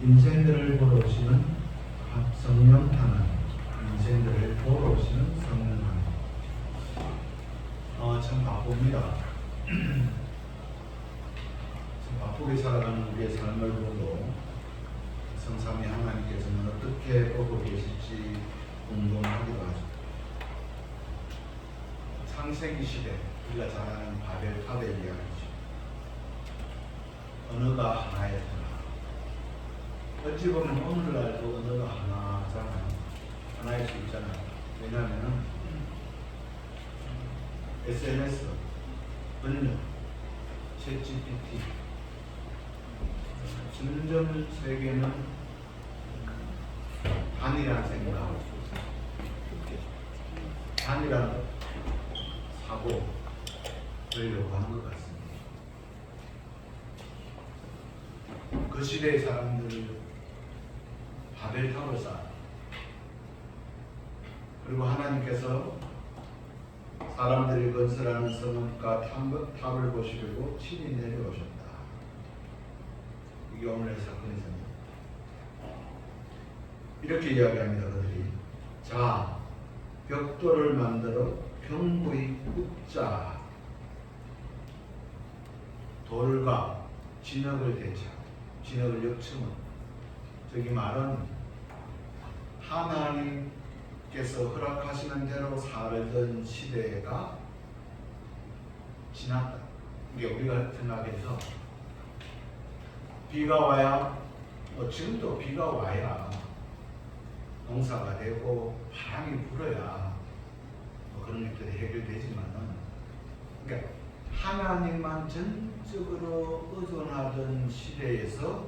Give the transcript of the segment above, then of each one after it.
인생들을 보러 오시는 성령 하나님, 인생들을 보러 오시는 성령 하나님. 참 바쁩니다. 참 바쁘게 살아가는 우리의 삶을 보고 성삼위 하나님께서는 어떻게 보고 계실지 궁금하기도 하죠. 창세기 시대, 우리가 잘 아는 바벨탑의 이야기죠. 언어가 하나였더라. 어찌 보면 오늘날도 언어가 하나잖아요. 하나일 수 있잖아요. 왜냐하면 SNS, 번역, 챗GPT, 점점 세계는 단이라는 생각, 단이라는 사고를 요구하는 것 같습니다. 그 시대의 사람들을 바벨탑을 쌓아. 그리고 하나님께서 사람들이 건설하는 성읍과 탑을 보시려고 친히 내려오셨다. 이게 오늘의 사건이잖아요. 이렇게 이야기합니다. 그들이 자, 벽돌을 만들어 견고히 굽자. 돌과 진흙을 대자. 진흙을 역청은 저기 말은 하나님께서 허락하시는 대로 살던 시대가 지났다. 이게 우리가 생각해서 비가 와야 지금도 비가 와야 농사가 되고 바람이 불어야 그런 것들이 해결되지만은, 그러니까 하나님만 전적으로 의존하던 시대에서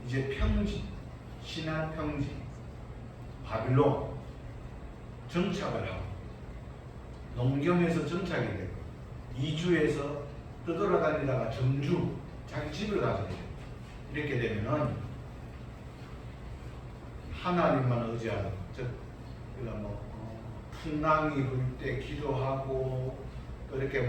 이제 평지, 신한 평지, 바빌론 정착을 하고 농경에서 정착이 되고 이주에서 떠돌아다니다가 정주, 자기 집을 가지게 돼요. 이렇게 되면은 하나님만 의지하는, 즉 우리가 풍랑이 불 때 기도하고 또 이렇게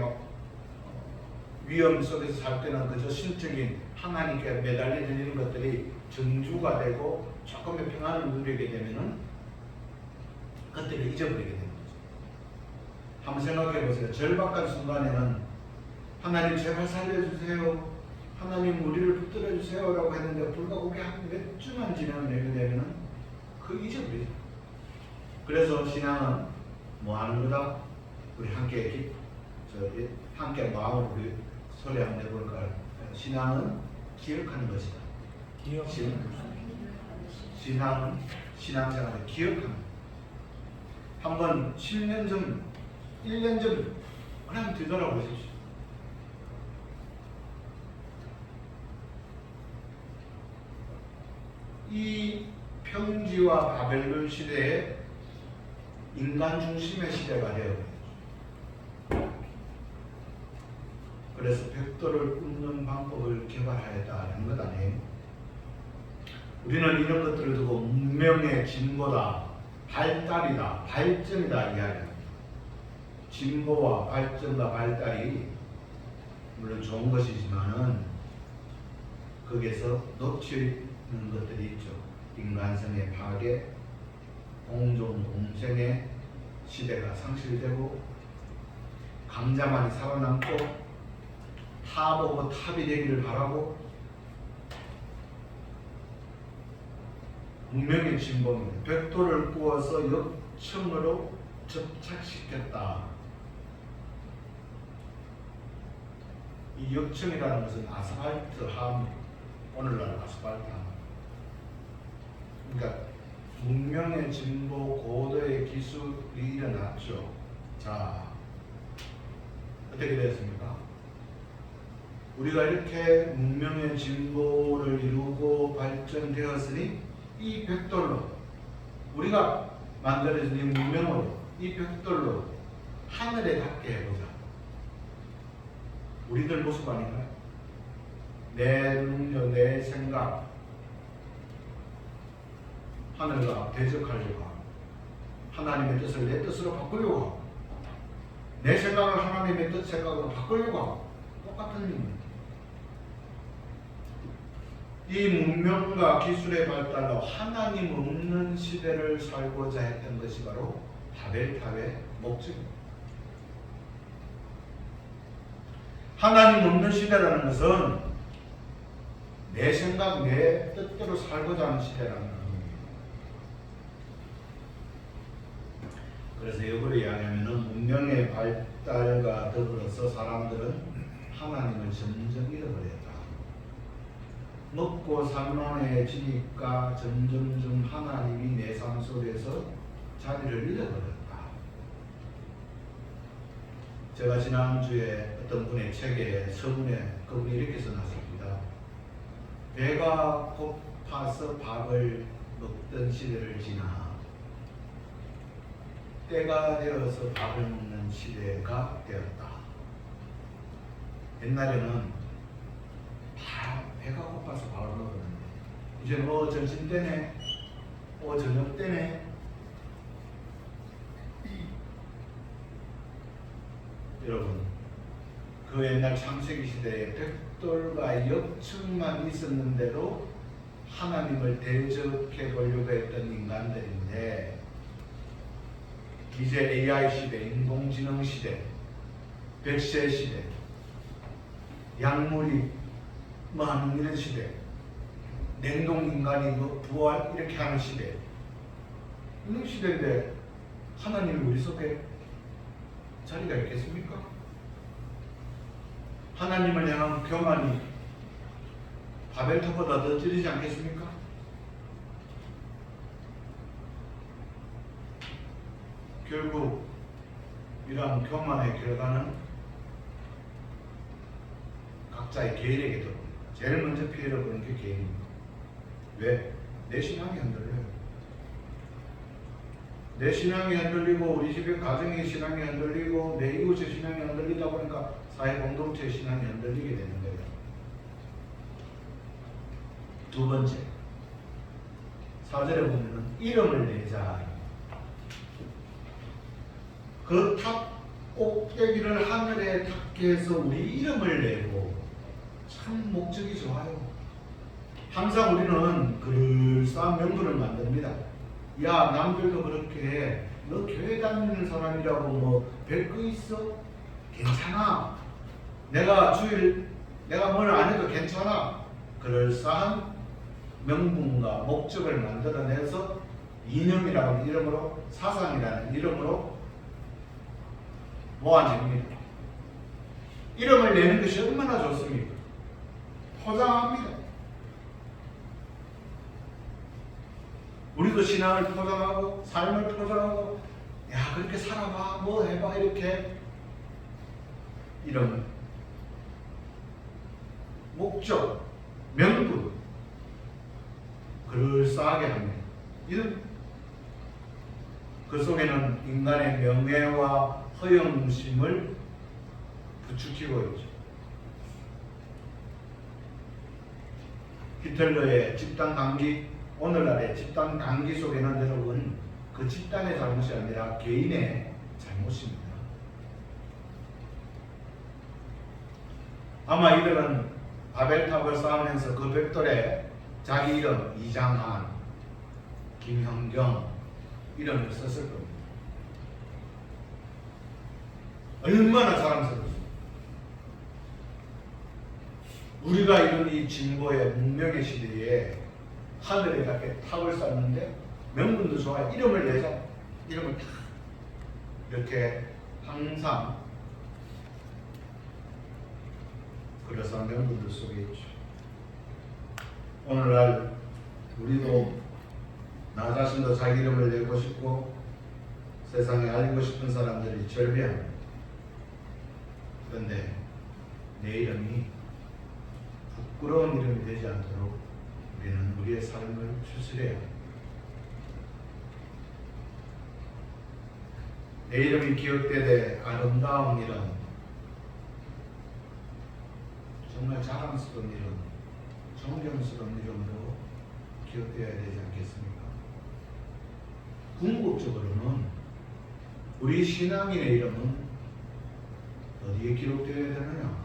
위험 속에서 살 때는 그저 신적인 하나님께 매달려진 이런 것들이 정주가 되고 조금의 평안을 누리게 되면은 그것들을 잊어버리게 되는 거죠. 한번 생각해 보세요. 절박한 순간에는 하나님 제발 살려주세요, 하나님 우리를 붙들어 주세요라고 했는데 불과 그게 한 몇 주만 지나면 되면은 그 잊어버리죠. 그래서 신앙은 뭐 하는 거다? 우리 함께 함께 마음으로 우리 소리 한번 해볼까요? 신앙은 기억하는 것이다. 신앙은 신앙생활을 기억하는. 한번 10년 전, 1년 전 그냥 뒤돌아보십시오. 이 평지와 바벨론 시대에 인간 중심의 시대가 되어버렸죠. 그래서 벽돌을 굽는 방법을 개발하였다는 것 아니에요. 우리는 이런 것들을 두고 문명의 진보다, 발달이다, 발전이다 이야기합니다. 진보와 발전과 발달이 물론 좋은 것이지만은 거기에서 놓치는 것들이 있죠. 인간성의 파괴, 공존 공생의 시대가 상실되고 강자만이 살아남고 탑 오브 탑이 되기를 바라고, 문명의 진보는 벽돌을 구워서 역청으로 접착시켰다. 이 역청이라는 것은 아스팔트 함, 오늘날 아스팔트 함. 그러니까 문명의 진보, 고도의 기술이 일어났죠. 자, 어떻게 되었습니까? 우리가 이렇게 문명의 진보를 이루고 발전되었으니 이 벽돌로, 우리가 만들어진 이 문명으로, 이 벽돌로 하늘에 닿게 해보자. 우리들 모습 아닌가요? 내 능력, 내 생각, 하늘과 대적하려고 하고 하나님의 뜻을 내 뜻으로 바꾸려고 하고 내 생각을 하나님의 뜻 생각으로 바꾸려고 하고 똑같은 일입니다. 이 문명과 기술의 발달로 하나님 없는 시대를 살고자 했던 것이 바로 바벨탑의 목적입니다. 하나님 없는 시대라는 것은 내 생각, 내 뜻대로 살고자 하는 시대라는 겁니다. 그래서 역으로 이야기하면 문명의 발달과 더불어서 사람들은 하나님을 점점 잃어버렸다. 먹고 산만해지니까 점점점 하나님이 내 삶 속에서 자리를 잃어버렸다. 제가 지난주에 어떤 분의 책에 서문에 그분이 이렇게 써놨습니다. 배가 고파서 밥을 먹던 시대를 지나 때가 되어서 밥을 먹는 시대가 되었다. 옛날에는 다 배가 고파서 밥을 먹었는데 이제는 점심 때네, 저녁 때네. 여러분, 그 옛날 창세기 시대에 벽돌과 역청만 있었는데도 하나님을 대적해 보려고 했던 인간들인데 이제 AI 시대, 인공지능 시대, 백세 시대, 약물이 하는 이런 시대, 냉동인간이 부활 이렇게 하는 시대, 이런 시대인데 하나님이 우리 속에 자리가 있겠습니까? 하나님을 향한 교만이 바벨탑보다 더 찌르지 않겠습니까? 결국 이러한 교만의 결과는 각자의 개인에게 들어옵니다. 제일 먼저 피해를 보는 게 개인입니다. 왜? 내 신앙이 흔들려요. 내 신앙이 흔들리고 우리 집의 가정의 신앙이 흔들리고 내 이웃의 신앙이 흔들리다 보니까 사회 공동체의 신앙이 흔들리게 되는 거예요. 두 번째, 4절에 보면은 이름을 내자. 그 탑 꼭대기를 하늘에 닿게 해서 우리 이름을 내고, 참 목적이 좋아요. 항상 우리는 그럴싸한 명분을 만듭니다. 야, 남들도 그렇게 해. 너 교회 다니는 사람이라고 뭐 별 거 있어? 괜찮아. 내가 뭘 안 해도 괜찮아. 그럴싸한 명분과 목적을 만들어내서 이념이라는 이름으로, 사상이라는 이름으로 모아냅니다. 이름을 내는 것이 얼마나 좋습니까? 포장합니다. 우리도 신앙을 포장하고 삶을 포장하고, 야, 그렇게 살아봐, 뭐 해봐, 이렇게 이런 목적, 명분, 그럴싸하게 합니다. 이런 그 속에는 인간의 명예와 허영심을 부추기고 있죠. 히틀러의 집단 강기, 오늘날의 집단 강기 속에는 여러분 그 집단의 잘못이 아니라 개인의 잘못입니다. 아마 이들은 바벨탑을 쌓으면서 그 벽돌에 자기 이름 이장한, 김형경 이름을 썼을 겁니다. 얼마나 자랑스럽습니까? 우리가 이런 이 진보의 문명의 시대에 하늘에 이렇게 탑을 쌓는데 명분도 좋아요. 이름을 내자. 이름을 탁 이렇게 항상 그래서 명분들 속에 있죠. 오늘날 우리도 나 자신도 자기 이름을 내고 싶고 세상에 알리고 싶은 사람들이 절비합니다. 그런데 내 이름이 부끄러운 이름이 되지 않도록 우리는 우리의 삶을 추스려야 합니다. 내 이름이 기억되되 아름다운 이름, 정말 자랑스러운 이름, 존경스러운 이름으로 기억되어야 되지 않겠습니까? 궁극적으로는 우리 신앙인의 이름은 어디에 기록되어야 되느냐?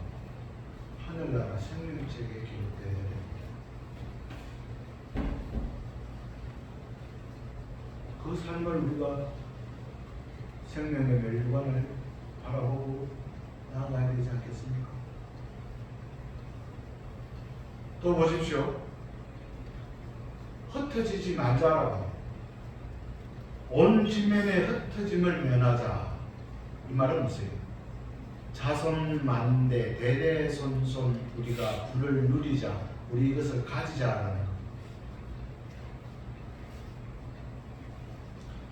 하늘나라 생명책에 기록되어야 됩니다. 삶을 우리가 생명의 멸류관을 바라보고 나아가야 되지 않겠습니까? 또 보십시오. 흩어지지 말자라고. 온 지면에 흩어짐을 면하자. 이 말은 무엇이에요? 자손만대 대대손손 우리가 부를 누리자. 우리 이것을 가지자라는 것.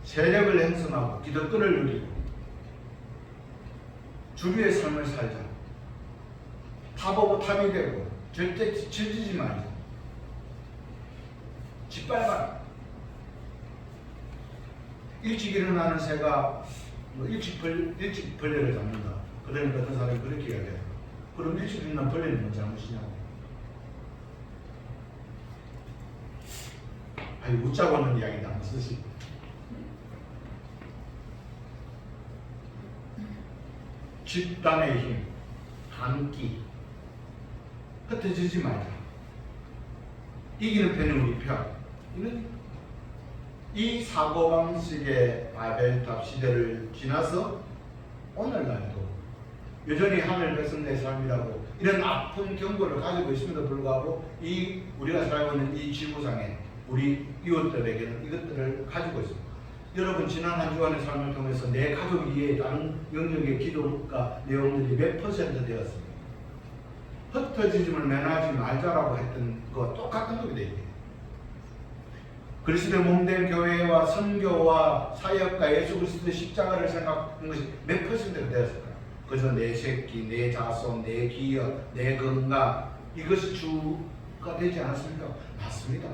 세력을 행성하고 기득권을 누리고 주류의 삶을 살자. 탑오브 탑이 되고 절대 질지지 말자. 짓밟아. 일찍 일어나는 새가 일찍 벌레를 잡는다. 그러니까 어떤 사람이 그렇게 이야기해요. 그럼 일찍 일어난 벌레는 뭔 잘못이냐고. 아니 웃자고 하는 이야기도 안 쓰시. 집단의 힘, 함께 흩어지지 말자. 이기는 편은 우리 편. 이 사고방식의 바벨탑 시대를 지나서 오늘날도 여전히 하늘 백성의 삶이라고 이런 아픈 경고를 가지고 있음에도 불구하고 이 우리가 살고 있는 이 지구상에 우리 이웃들에게는 이것들을 가지고 있습니다. 여러분 지난 한 주간의 삶을 통해서 내 가족 이외에 다른 영역의 기도가 내용들이 몇 퍼센트 되었습니까? 흩어지짐을 면하지 말자라고 했던 거 똑같은 겁니다. 이게. 그리스도의 몸된 교회와 선교와 사역과 예수 그리스도의 십자가를 생각한 것이 몇 퍼센트가 되었을까요? 그래서 내 새끼, 내 자손, 내 기업, 내 건강 이것이 주가 되지 않았습니까? 맞습니다.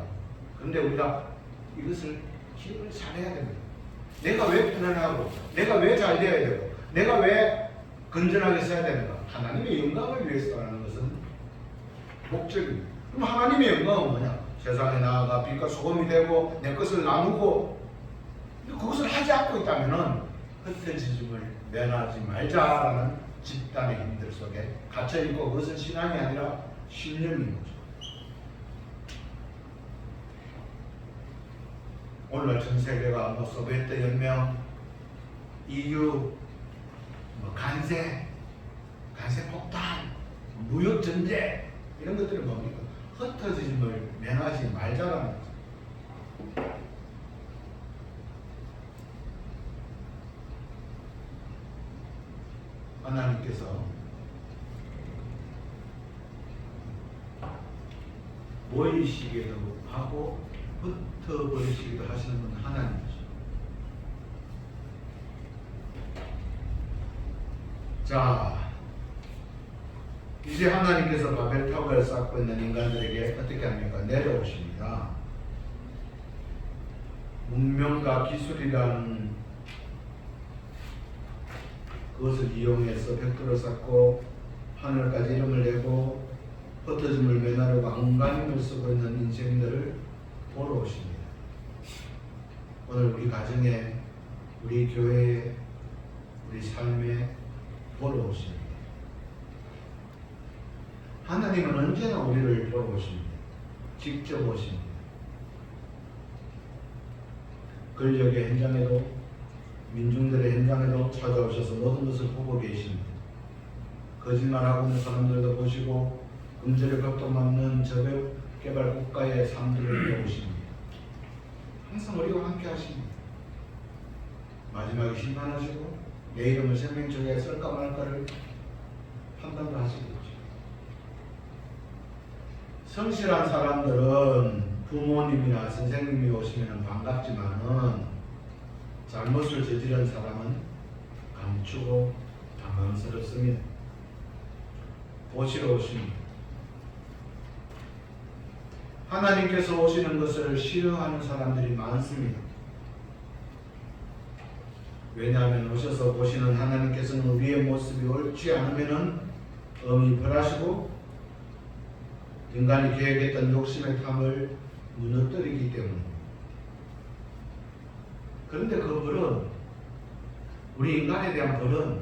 그런데 우리가 이것을 기억을 잘해야 됩니다. 내가 왜 편안하고 내가 왜 잘 되어야 되고 내가 왜 건전하게 써야 되는가? 하나님의 영광을 위해서라는 것은 목적입니다. 그럼 하나님의 영광은 뭐냐? 세상에 나아가 빛과 소금이 되고 내 것을 나누고 그것을 하지 않고 있다면 흩어짐을 면하지 말자라는 집단의 힘들 속에 갇혀있고 그것은 신앙이 아니라 신념인 거죠. 오늘 전 세계가 소비에트 혁명, EU, 간세 폭탄, 무역 전쟁 이런 것들은 뭡니까? 흩어짐을 면하지 말자라는 거죠. 하나님께서 모이시기도 하고 흩어버리시기도 하시는 분 하나님이죠. 자, 이제 하나님께서 바벨탑을 쌓고 있는 인간들에게 어떻게 합니까? 내려오십니다. 문명과 기술이라는 그것을 이용해서 벽돌을 쌓고 하늘까지 이름을 내고 흩어짐을 면하려고 안간힘을 쓰고 있는 인생들을 보러 오십니다. 오늘 우리 가정에, 우리 교회에, 우리 삶에 보러 오십니다. 하나님은 언제나 우리를 보러 오십니다. 직접 오십니다. 권력의 현장에도 민중들의 현장에도 찾아오셔서 모든 것을 보고 계십니다. 거짓말하고 있는 사람들도 보시고 금전의 벽도 맞는 저별 개발 국가의 삶들을 보십니다. 항상 우리와 함께 하십니다. 마지막에 심판하시고 내 이름을 생명책에 쓸까 말까를 판단을 하시겠죠. 성실한 사람들은 부모님이나 선생님이 오시면 반갑지만은 잘못을 저지른 사람은 감추고 당황스럽습니다. 보시러 오십니다. 하나님께서 오시는 것을 싫어하는 사람들이 많습니다. 왜냐하면 오셔서 보시는 하나님께서는 우리의 모습이 옳지 않으면 엄히 벌하시고 인간이 계획했던 욕심의 탐을 무너뜨리기 때문입니다. 그런데 그 벌은 우리 인간에 대한 벌은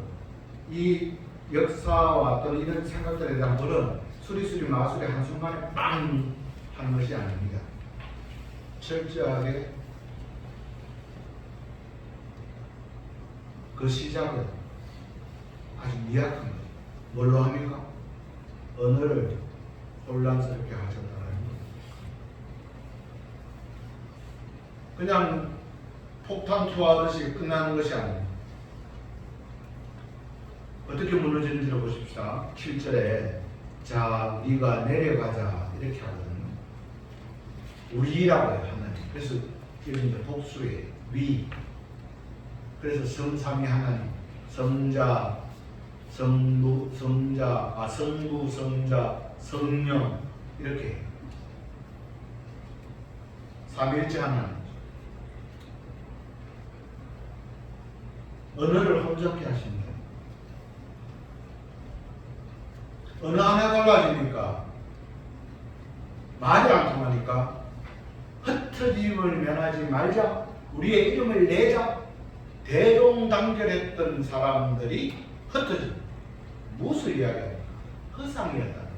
이 역사와 또는 이런 생각들에 대한 벌은 수리수리 마술의 한순간에 빵 하는 것이 아닙니다. 철저하게 그 시작은 아주 미약한 거예요. 뭘로 합니까? 언어를 혼란스럽게 하셨다는 거예요. 그냥 폭탄 투하하듯이 끝나는 것이 아닙니다. 어떻게 무너지는지를 보십시다. 7절에 자 우리가 내려가자 이렇게 하거든요. 우리라고 해요. 하나님. 그래서 이런 복수의 위. 그래서 성삼위 하나님, 성자, 성부, 성자, 성령 이렇게 해요. 삼위일체 하나님. 언어를 혼잡게 하십니다. 언어 하나 달라지니까 말이 안 통하니까 흩어짐을 면하지 말자, 우리의 이름을 내자, 대동단결했던 사람들이 흩어져. 무엇을 이야기합니까? 허상이었다는 거예요.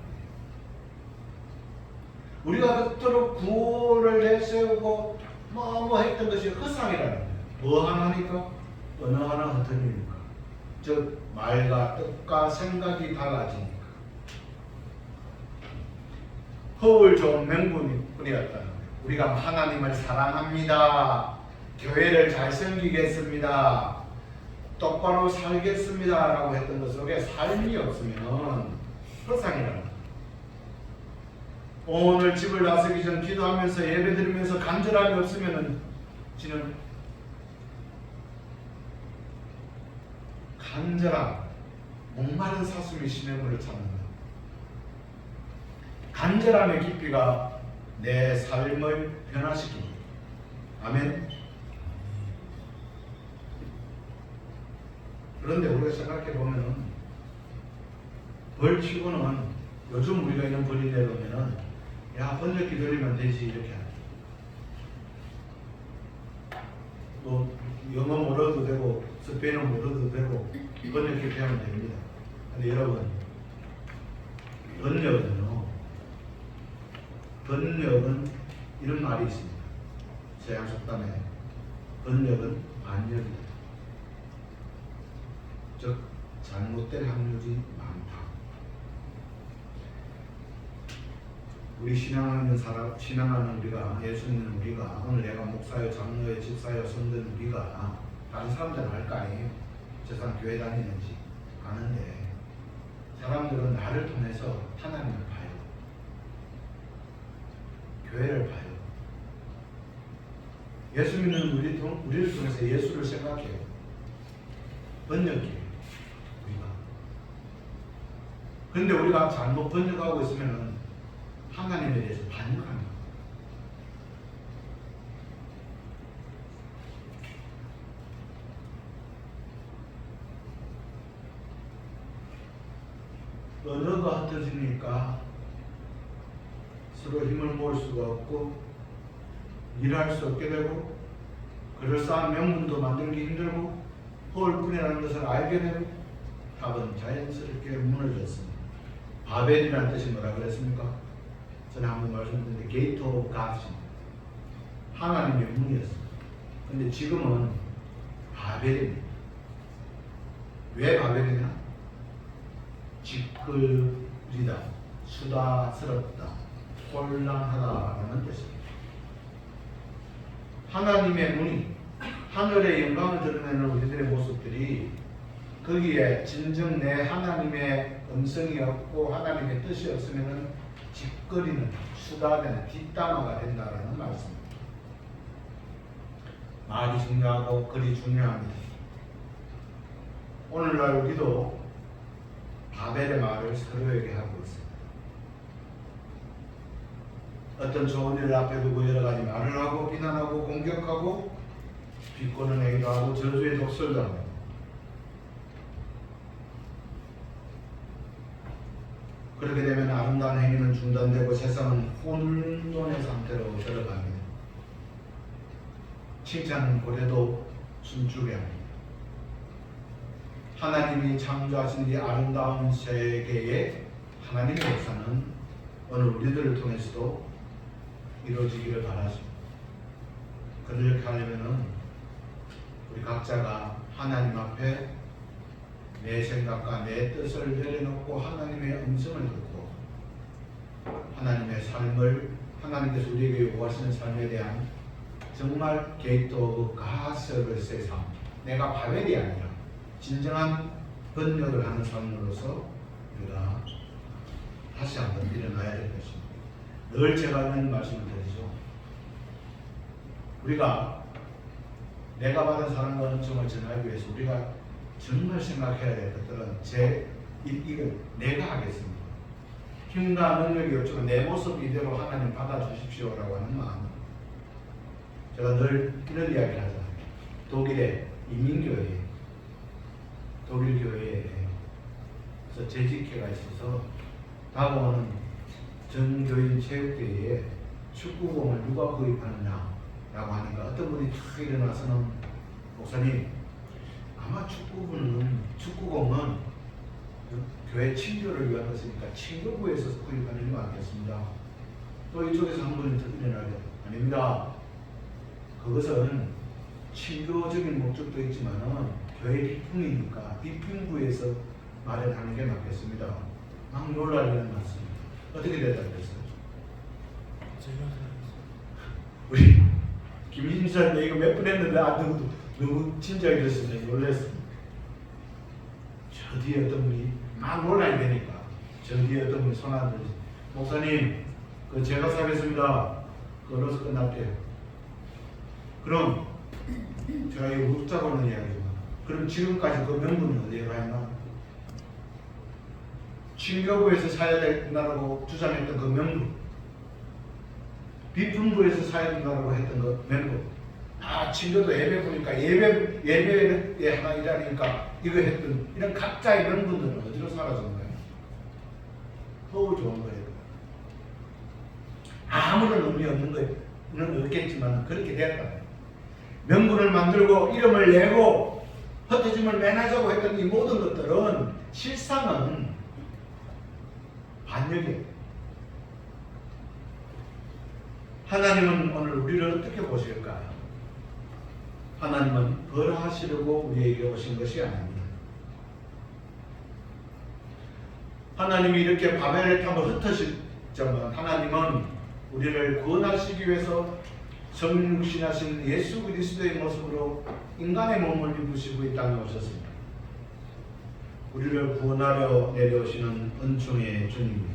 우리가 그토록 구호를 내세우고 뭐 했던 것이 허상이라는 거예요. 뭐 하나니까? 어느 하나 흩어지니까. 즉 말과 뜻과 생각이 달라지니까. 허울 좋은 명분이었다는 거예요. 우리가 하나님을 사랑합니다. 교회를 잘 섬기겠습니다. 똑바로 살겠습니다. 라고 했던 것 속에 삶이 없으면 허상이라는 거예요. 오늘 집을 나서기 전 기도하면서 예배드리면서 간절함이 없으면 지는 간절함, 목마른 사슴이 시냇물을 찾는다. 간절함의 깊이가 내 삶을 변화시킵니다. 아멘. 그런데 우리가 생각해 보면은 벌치고는 요즘 우리가 이런 벌이 내놓으면은 야 번역기 돌리면 되지 이렇게 하는. 뭐 영어 모르도 되고 스페인어 모르도 되고 번역기 하면 됩니다. 근데 여러분 번역은 이런 말이 있습니다. 서양속담에 번역은 반역이다. 즉 잘못될 확률이 많다. 우리 신앙하는 우리가, 예수 믿는 우리가, 오늘 내가 목사여, 장로여, 집사여, 선든 우리가 다른 사람들은 알 거 아니에요. 저 사람 교회 다니는지 아는데 사람들은 나를 통해서 하나님을 봐요. 교회를 봐요. 예수 믿는 우리를 통해서 예수를 생각해요. 번역해요. 우리가. 그런데 우리가 잘못 번역하고 있으면 하나님에 대해서 반역합니다. 언어가 흩어지니까 서로 힘을 모을 수가 없고 일할 수 없게 되고 그럴싸한 명분도 만들기 힘들고 허울뿐이라는 것을 알게 되고 답은 자연스럽게 무너졌습니다. 바벨이라는 뜻이 뭐라 그랬습니까? 저는 한번 말씀드렸는데 게이트 오브 갓입니다. 하나님의 문이었습니다. 근데 지금은 바벨입니다. 왜 바벨이냐? 지끌이다, 수다스럽다, 혼란하다라는 뜻입니다. 하나님의 문이, 하늘의 영광을 드러내는 우리들의 모습들이 거기에 진정 내 하나님의 음성이 없고 하나님의 뜻이 없으면 짓거리는, 수다되는 뒷담화가 된다는 말씀입니다. 말이 중요하고 글이 중요합니다. 오늘날 우리도 바벨의 말을 서로에게 하고 있습니다. 어떤 좋은 일을 앞에 두고 여러 가지 말을 하고 비난하고 공격하고 비꼬는 행위도 하고 저주의 독설도 합니다. 그렇게 되면 아름다운 행위는 중단되고 세상은 혼돈의 상태로 들어갑니다. 칭찬은 고래도 춤추게 합니다. 하나님이 창조하신 이 아름다운 세계에 하나님의 역사는 오늘 우리들을 통해서도 이루어지기를 바라십니다. 그렇게 하려면 우리 각자가 하나님 앞에 내 생각과 내 뜻을 내려놓고 하나님의 음성을 듣고 하나님의 삶을 하나님께서 우리에게 요구하시는 삶에 대한 정말 게이트 오브 갓 서비스의 삶, 내가 바벨이 아니라 진정한 번역을 하는 삶으로서 우리가 다시 한번 일어나야 될 것입니다. 늘 제가 하는 말씀을 드리죠. 우리가 내가 받은 사랑과 은총을 전하기 위해서 우리가 정말 생각해야 될 것들은 이걸 내가 하겠습니다. 힘과 능력이 없지만 내 모습 이대로 하나님 받아주십시오라고 하는 마음. 제가 늘 이런 이야기를 하잖아요. 독일의 이민교회, 독일 교회에서 재직회가 있어서 다가오는 전교인 체육대회에 축구공을 누가 구입하느냐라고 하니까 어떤 분이 탁 일어나서는 목사님, 아마 축구공은 교회 친교를 위한 것이니까 친교부에서 구입하는 게 맞겠습니다. 또 이쪽에서 한 분이 더 일어나게 아닙니다. 그것은 친교적인 목적도 있지만은 교회 비품이니까 비품부에서 마련하는 게 맞겠습니다. 막 놀라리는 말씀입니다. 어떻게 대답했어요? 우리 김인철 이거 몇 번 했는데 너무 친절히 들었으면 놀랐습니다. 저 뒤에 어떤 분이 막 놀라야 되니까 저 뒤에 어떤 분이 손 안 들지. 목사님, 그 제가 사겠습니다. 그걸로서 끝날게요. 그럼 제가 이거 묻자고는 이야기지만 그럼 지금까지 그 명분은 어디에 가 있나? 친교부에서 사야 된다고 주장했던 그 명분, 비품부에서 사야 된다고 했던 그 명분, 친교도 예배 보니까 예배에 하나 일하니까 이거 했던 이런 각자의 명분들은 어디로 사라졌나요? 허울 좋은 거예요. 아무런 의미 없는 거는 없겠지만 그렇게 됐다. 명분을 만들고 이름을 내고 흩어짐을 매하자고 했던 이 모든 것들은 실상은 반역이에요. 하나님은 오늘 우리를 어떻게 보실까요? 하나님은 벌하시려고 우리에게 오신 것이 아닙니다. 하나님이 이렇게 바벨을 타고 흩어지지만 하나님은 우리를 구원하시기 위해서 성육신하신 예수 그리스도의 모습으로 인간의 몸을 입으시고 이 땅에 오셨습니다. 우리를 구원하려 내려오시는 은총의 주님입니다.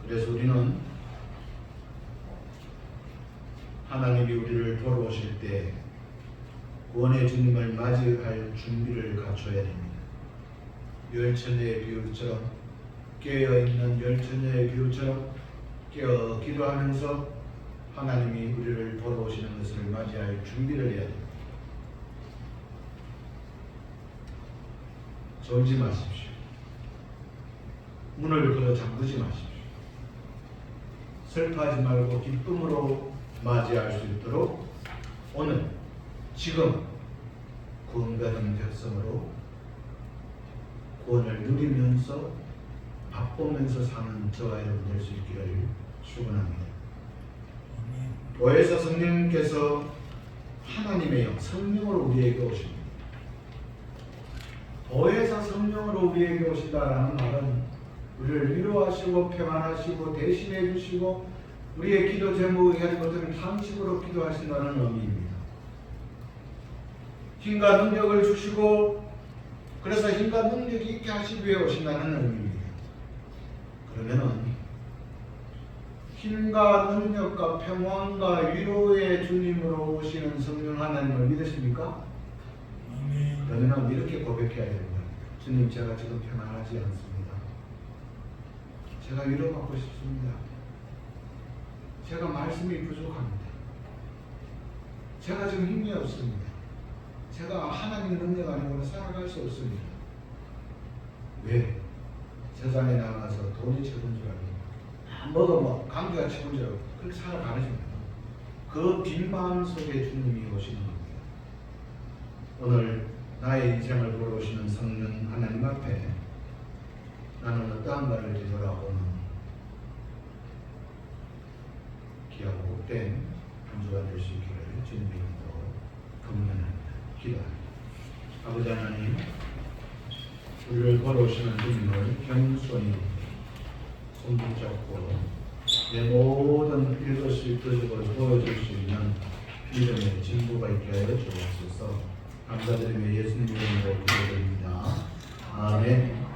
그래서 우리는 하나님이 우리를 돌아오실 때 구원의 주님을 맞이할 준비를 갖춰야 됩니다. 열처녀의 비유처럼 깨어있는 열처녀의 비유처럼 깨어 기도하면서 하나님이 우리를 돌아오시는 것을 맞이할 준비를 해야 됩니다. 졸지 마십시오. 문을 걸어 잠그지 마십시오. 슬퍼하지 말고 기쁨으로 맞이할 수 있도록 오늘 지금 구원받은 백성으로 구원을 누리면서 바쁘면서 사는 저와 여러분 될 수 있기를 축원합니다. 보혜사 성령님께서 하나님의 영, 성령으로 우리에게 오십니다. 보혜사 성령으로 우리에게 오신다라는 말은 우리를 위로하시고 평안하시고 대신해 주시고 우리의 기도 제목이 하는 것들을 탄식으로 기도하신다는 의미입니다. 힘과 능력을 주시고 그래서 힘과 능력이 있게 하시기 위해 오신다는 의미입니다. 그러면은 힘과 능력과 평안과 위로의 주님으로 오시는 성령 하나님을 믿으십니까? 그러면 이렇게 고백해야 됩니다. 주님, 제가 지금 평안하지 않습니다. 제가 위로받고 싶습니다. 제가 말씀이 부족합니다. 제가 지금 힘이 없습니다. 제가 하나님의 능력 아니고는 살아갈 수 없습니다. 왜? 세상에 나가서 돈이 최고인 줄 알고 뭐가 관계가 최고인 줄 알고 그렇게 살아가는 겁니다. 그 빈 마음 속에 주님이 오시는 겁니다. 오늘 나의 인생을 보러 오시는 성령 하나님 앞에 나는 어떠한 말을 뒤돌아보는 귀하고 복된 한 주가 될 수 있기를 주님의 이름으로 금년합니다. 기도합니다. 아버지 하나님, 우리를 걸어오시는 주님을 겸손히 손붙잡고 내 모든 일것이 표적을 보여줄 수 있는 믿음의 진보가 있게 하여 주옵소서. 감사드리며 예수님 이름으로 기도드립니다. 아멘.